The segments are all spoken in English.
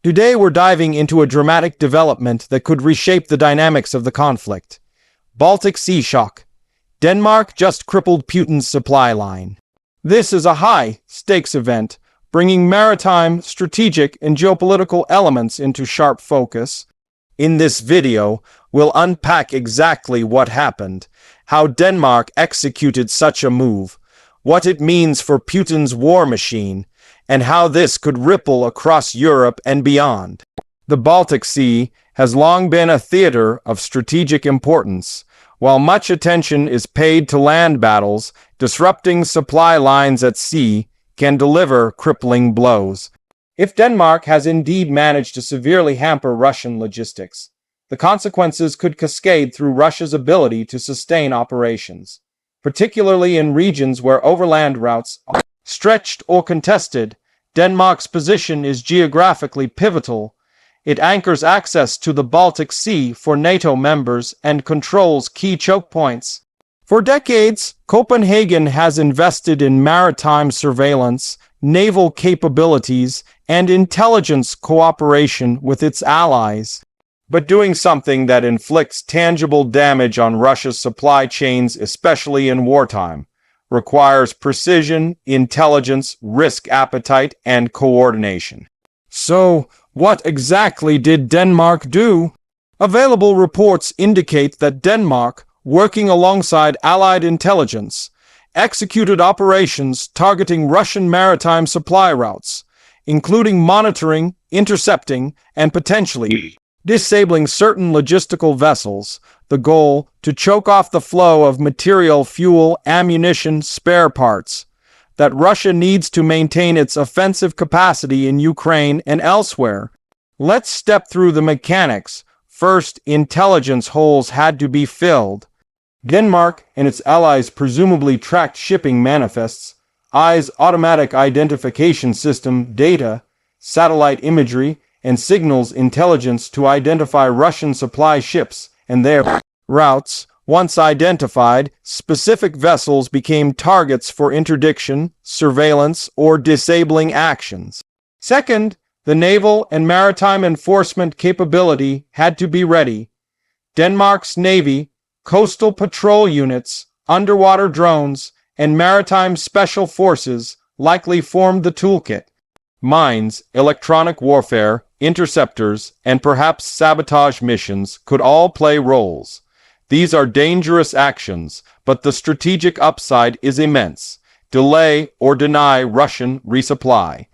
Today we're diving into a dramatic development that could reshape the dynamics of the conflict. Baltic Sea shock. Denmark just crippled Putin's supply line. This is a high-stakes event, bringing maritime, strategic, and geopolitical elements into sharp focus. In this video, we'll unpack exactly what happened, how Denmark executed such a move, what it means for Putin's war machine, and how this could ripple across Europe and beyond. The Baltic Sea has long been a theater of strategic importance. While much attention is paid to land battles, disrupting supply lines at sea can deliver crippling blows. If Denmark has indeed managed to severely hamper Russian logistics, the consequences could cascade through Russia's ability to sustain operations, particularly in regions where overland routes are stretched or contested. Denmark's position is geographically pivotal. It anchors access to the Baltic Sea for NATO members and controls key choke points. For decades, Copenhagen has invested in maritime surveillance, naval capabilities, and intelligence cooperation with its allies. But doing something that inflicts tangible damage on Russia's supply chains, especially in wartime, requires precision, intelligence, risk appetite, and coordination. So, what exactly did Denmark do? Available reports indicate that Denmark, working alongside Allied intelligence, executed operations targeting Russian maritime supply routes, including monitoring, intercepting, and potentially disabling certain logistical vessels, the goal to choke off the flow of material, fuel, ammunition, spare parts that Russia needs to maintain its offensive capacity in Ukraine and elsewhere. Let's step through the mechanics. First, intelligence holes had to be filled. Denmark and its allies presumably tracked shipping manifests, EYE's automatic identification system, data, satellite imagery, and signals intelligence to identify Russian supply ships and their routes. Once identified, specific vessels became targets for interdiction, surveillance, or disabling actions. Second, the naval and maritime enforcement capability had to be ready. Denmark's navy, coastal patrol units, underwater drones, and maritime special forces likely formed the toolkit. Mines, electronic warfare, interceptors, and perhaps sabotage missions could all play roles. These are dangerous actions, but the strategic upside is immense. Delay or deny Russian resupply.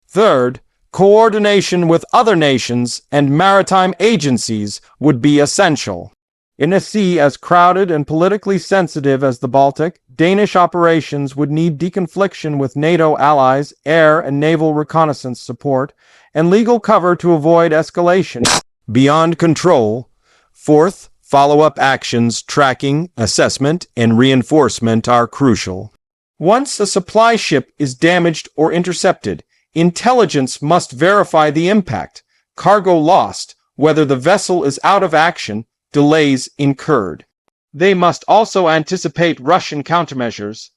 Third, coordination with other nations and maritime agencies would be essential. In a sea as crowded and politically sensitive as the Baltic, Danish operations would need deconfliction with NATO allies, air and naval reconnaissance support, and legal cover to avoid escalation beyond control. Fourth, follow-up actions, tracking, assessment, and reinforcement are crucial. Once a supply ship is damaged or intercepted, intelligence must verify the impact, cargo lost, whether the vessel is out of action, delays incurred. They must also anticipate Russian countermeasures,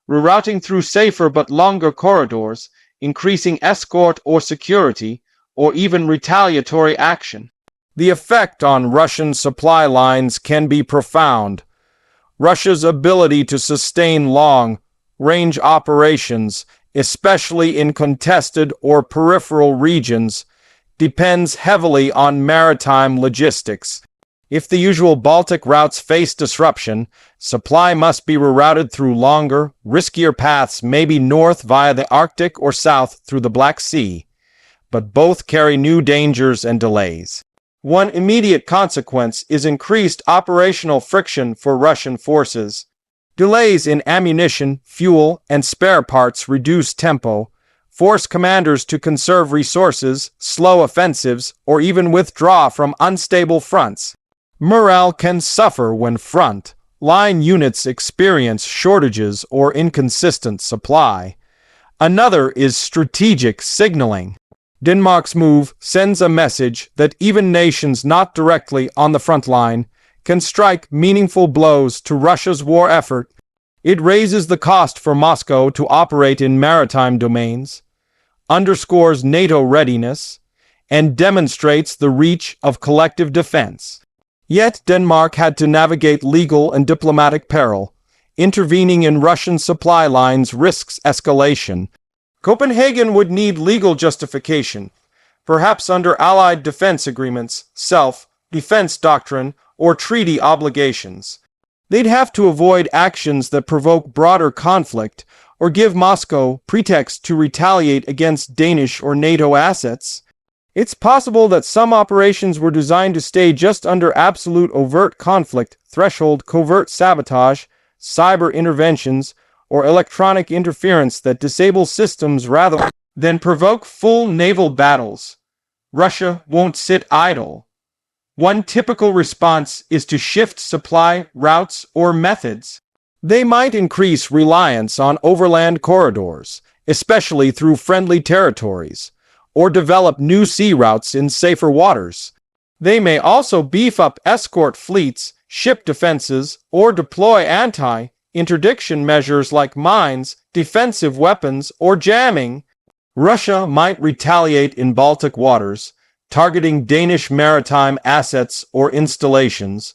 rerouting through safer but longer corridors, increasing escort or security, or even retaliatory action. The effect on Russian supply lines can be profound. Russia's ability to sustain long-range operations, especially in contested or peripheral regions, depends heavily on maritime logistics. If the usual Baltic routes face disruption, supply must be rerouted through longer, riskier paths, maybe north via the Arctic or south through the Black Sea. But both carry new dangers and delays. One immediate consequence is increased operational friction for Russian forces. Delays in ammunition, fuel, and spare parts reduce tempo, force commanders to conserve resources, slow offensives, or even withdraw from unstable fronts. Morale can suffer when front-line units experience shortages or inconsistent supply. Another is strategic signaling. Denmark's move sends a message that even nations not directly on the front line can strike meaningful blows to Russia's war effort. It raises the cost for Moscow to operate in maritime domains, underscores NATO readiness, and demonstrates the reach of collective defense. Yet Denmark had to navigate legal and diplomatic peril. Intervening in Russian supply lines risks escalation. Copenhagen would need legal justification, perhaps under Allied defense agreements, self-defense doctrine, or treaty obligations. They'd have to avoid actions that provoke broader conflict or give Moscow pretext to retaliate against Danish or NATO assets. It's possible that some operations were designed to stay just under absolute overt conflict threshold, covert sabotage, cyber interventions, or electronic interference that disable systems rather than provoke full naval battles. Russia won't sit idle. One typical response is to shift supply routes or methods. They might increase reliance on overland corridors, especially through friendly territories, or develop new sea routes in safer waters. They may also beef up escort fleets, ship defenses, or deploy anti-interdiction measures like mines, defensive weapons, or jamming. Russia might retaliate in Baltic waters, targeting Danish maritime assets or installations,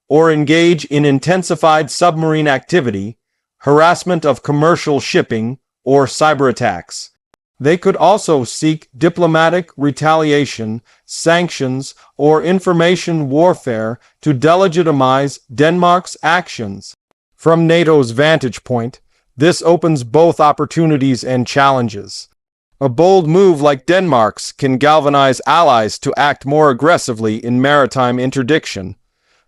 or engage in intensified submarine activity, harassment of commercial shipping, or cyber attacks. They could also seek diplomatic retaliation, sanctions, or information warfare to delegitimize Denmark's actions. From NATO's vantage point, this opens both opportunities and challenges. A bold move like Denmark's can galvanize allies to act more aggressively in maritime interdiction,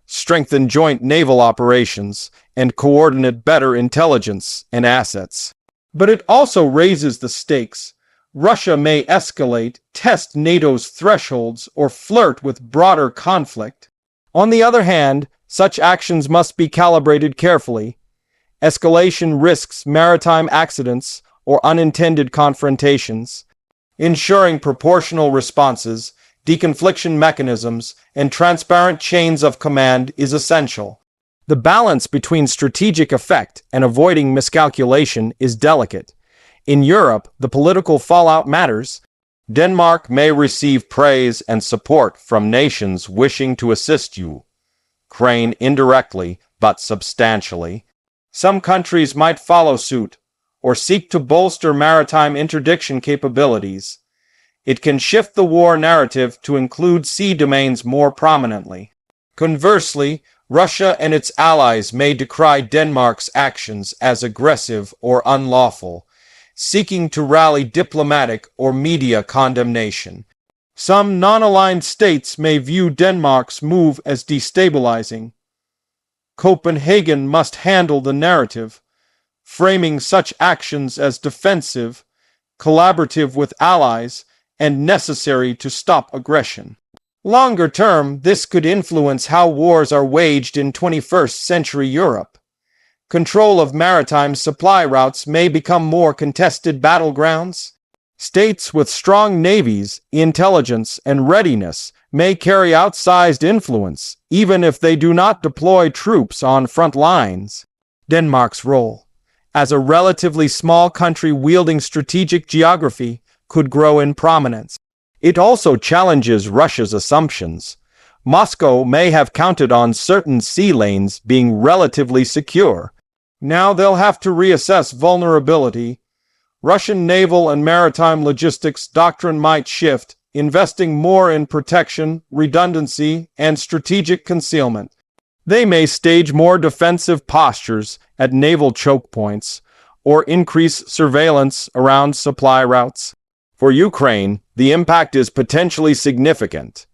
strengthen joint naval operations, and coordinate better intelligence and assets. But it also raises the stakes. Russia may escalate, test NATO's thresholds, or flirt with broader conflict. On the other hand, such actions must be calibrated carefully. Escalation risks maritime accidents or unintended confrontations. Ensuring proportional responses, deconfliction mechanisms, and transparent chains of command is essential. The balance between strategic effect and avoiding miscalculation is delicate. In Europe, the political fallout matters. Denmark may receive praise and support from nations wishing to assist Ukraine indirectly but substantially. Some countries might follow suit or seek to bolster maritime interdiction capabilities. It can shift the war narrative to include sea domains more prominently. Conversely, Russia and its allies may decry Denmark's actions as aggressive or unlawful, seeking to rally diplomatic or media condemnation. Some non-aligned states may view Denmark's move as destabilizing. Copenhagen must handle the narrative, framing such actions as defensive, collaborative with allies, and necessary to stop aggression. Longer term, this could influence how wars are waged in 21st century Europe. Control of maritime supply routes may become more contested battlegrounds. States with strong navies, intelligence, and readiness may carry outsized influence, even if they do not deploy troops on front lines. Denmark's role, as a relatively small country wielding strategic geography, could grow in prominence. It also challenges Russia's assumptions. Moscow may have counted on certain sea lanes being relatively secure. Now they'll have to reassess vulnerability. Russian naval and maritime logistics doctrine might shift, investing more in protection, redundancy, and strategic concealment. They may stage more defensive postures at naval choke points, or increase surveillance around supply routes. For Ukraine, the impact is potentially significant.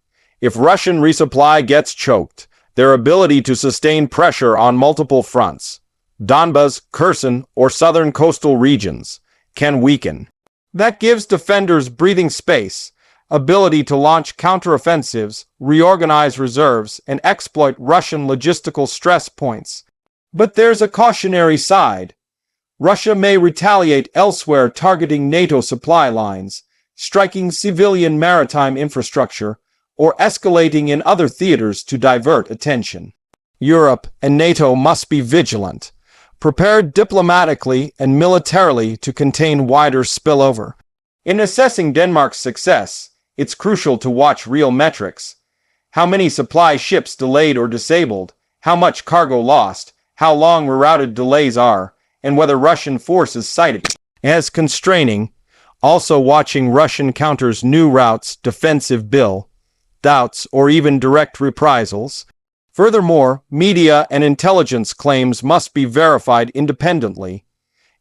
If Russian resupply gets choked, their ability to sustain pressure on multiple fronts, Donbas, Kherson, or southern coastal regions, can weaken. That gives defenders breathing space, ability to launch counteroffensives, reorganize reserves, and exploit Russian logistical stress points. But there's a cautionary side. Russia may retaliate elsewhere, targeting NATO supply lines, striking civilian maritime infrastructure, or escalating in other theaters to divert attention. Europe and NATO must be vigilant, prepared diplomatically and militarily to contain wider spillover. In assessing Denmark's success, it's crucial to watch real metrics. How many supply ships delayed or disabled, how much cargo lost, how long rerouted delays are, and whether Russian forces cited as constraining. Also watching Russian counters new routes, defensive bill, doubts, or even direct reprisals. Furthermore, media and intelligence claims must be verified independently.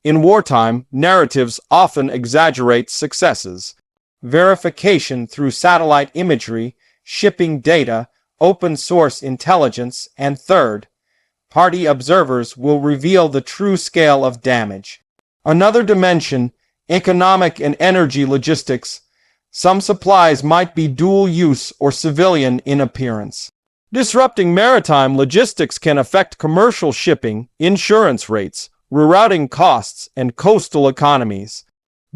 In wartime, narratives often exaggerate successes. Verification through satellite imagery, shipping data, open-source intelligence, and third-party observers will reveal the true scale of damage. Another dimension, economic and energy logistics. Some supplies might be dual-use or civilian in appearance. Disrupting maritime logistics can affect commercial shipping, insurance rates, rerouting costs, and coastal economies.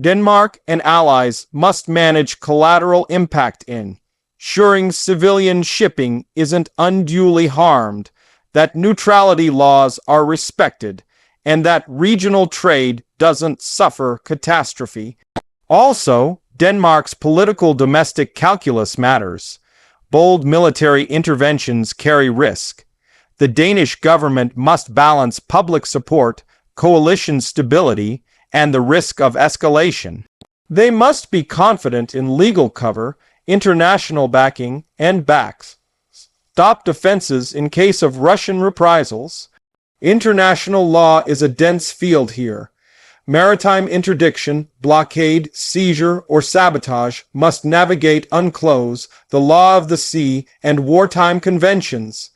Denmark and allies must manage collateral impact ensuring civilian shipping isn't unduly harmed, that neutrality laws are respected, and that regional trade doesn't suffer catastrophe. Also, Denmark's political domestic calculus matters. Bold military interventions carry risk. The Danish government must balance public support, coalition stability, and the risk of escalation. They must be confident in legal cover, international backing, and stop defenses in case of Russian reprisals. International law is a dense field here. Maritime interdiction, blockade, seizure, or sabotage must navigate UNCLOS, the law of the sea, and wartime conventions.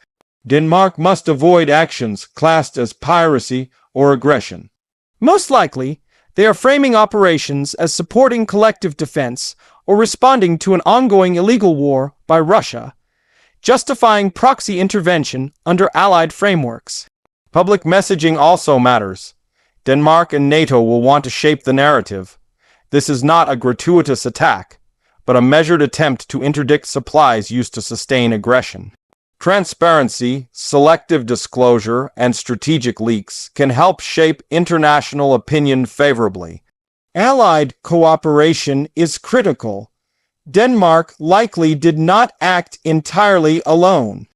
Denmark must avoid actions classed as piracy or aggression. Most likely, they are framing operations as supporting collective defense or responding to an ongoing illegal war by Russia, justifying proxy intervention under Allied frameworks. Public messaging also matters. Denmark and NATO will want to shape the narrative. This is not a gratuitous attack, but a measured attempt to interdict supplies used to sustain aggression. Transparency, selective disclosure, and strategic leaks can help shape international opinion favorably. Allied cooperation is critical. Denmark likely did not act entirely alone.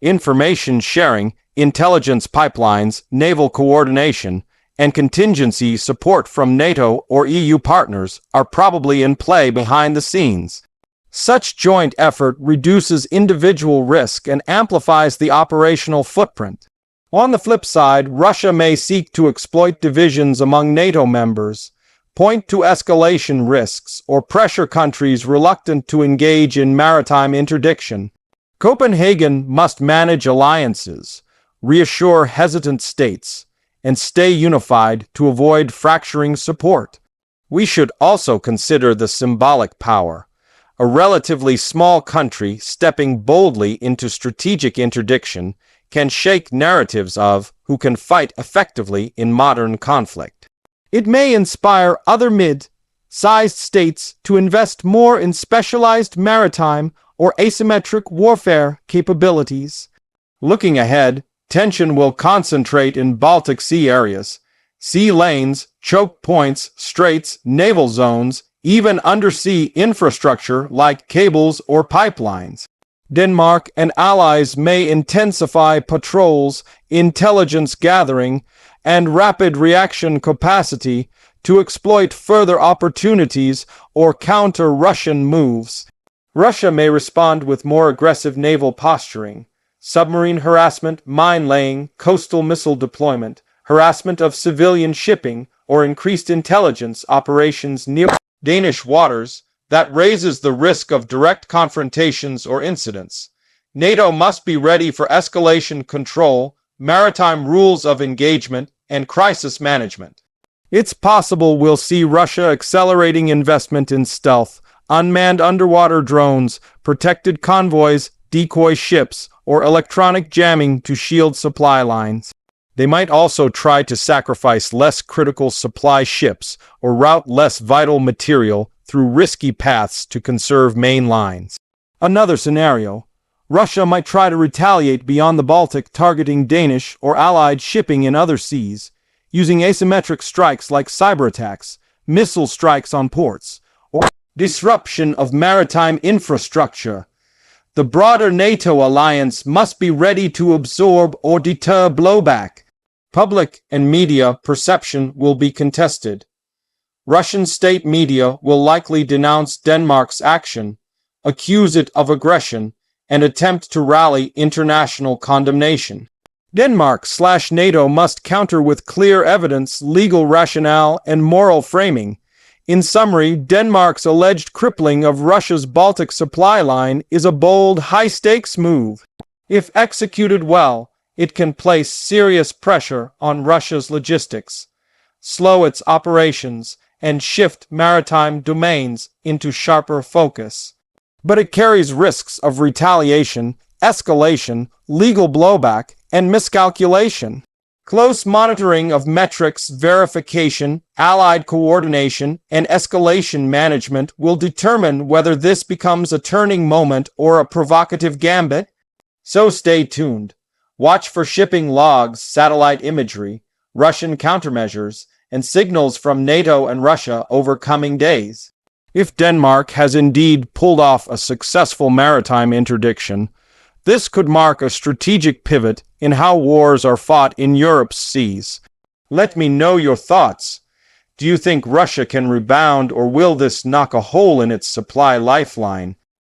Information sharing, intelligence pipelines, naval coordination, and contingency support from NATO or EU partners are probably in play behind the scenes. Such joint effort reduces individual risk and amplifies the operational footprint. On the flip side, Russia may seek to exploit divisions among NATO members, point to escalation risks, or pressure countries reluctant to engage in maritime interdiction. Copenhagen must manage alliances, reassure hesitant states, and stay unified to avoid fracturing support. We should also consider the symbolic power. A relatively small country stepping boldly into strategic interdiction can shake narratives of who can fight effectively in modern conflict. It may inspire other mid-sized states to invest more in specialized maritime or asymmetric warfare capabilities. Looking ahead, tension will concentrate in Baltic Sea areas, sea lanes, choke points, straits, naval zones, even undersea infrastructure like cables or pipelines. Denmark and allies may intensify patrols, intelligence gathering, and rapid reaction capacity to exploit further opportunities or counter Russian moves. Russia may respond with more aggressive naval posturing, submarine harassment, mine-laying, coastal missile deployment, harassment of civilian shipping, or increased intelligence operations near Danish waters that raises the risk of direct confrontations or incidents. NATO must be ready for escalation control, maritime rules of engagement, and crisis management. It's possible we'll see Russia accelerating investment in stealth, unmanned underwater drones, protected convoys, decoy ships, or electronic jamming to shield supply lines. They might also try to sacrifice less critical supply ships or route less vital material through risky paths to conserve main lines. Another scenario, Russia might try to retaliate beyond the Baltic, targeting Danish or Allied shipping in other seas, using asymmetric strikes like cyber attacks, missile strikes on ports, or Disruption of maritime infrastructure. The broader NATO alliance must be ready to absorb or deter blowback. Public and media perception will be contested. Russian state media will likely denounce Denmark's action, accuse it of aggression, and attempt to rally international condemnation. Denmark/NATO must counter with clear evidence, legal rationale, and moral framing. In summary, Denmark's alleged crippling of Russia's Baltic supply line is a bold, high-stakes move. If executed well, it can place serious pressure on Russia's logistics, slow its operations, and shift maritime domains into sharper focus. But it carries risks of retaliation, escalation, legal blowback, and miscalculation. Close monitoring of metrics, verification, allied coordination, and escalation management will determine whether this becomes a turning moment or a provocative gambit. So stay tuned. Watch for shipping logs, satellite imagery, Russian countermeasures, and signals from NATO and Russia over coming days. If Denmark has indeed pulled off a successful maritime interdiction, this could mark a strategic pivot in how wars are fought in Europe's seas. Let me know your thoughts. Do you think Russia can rebound, or will this knock a hole in its supply lifeline?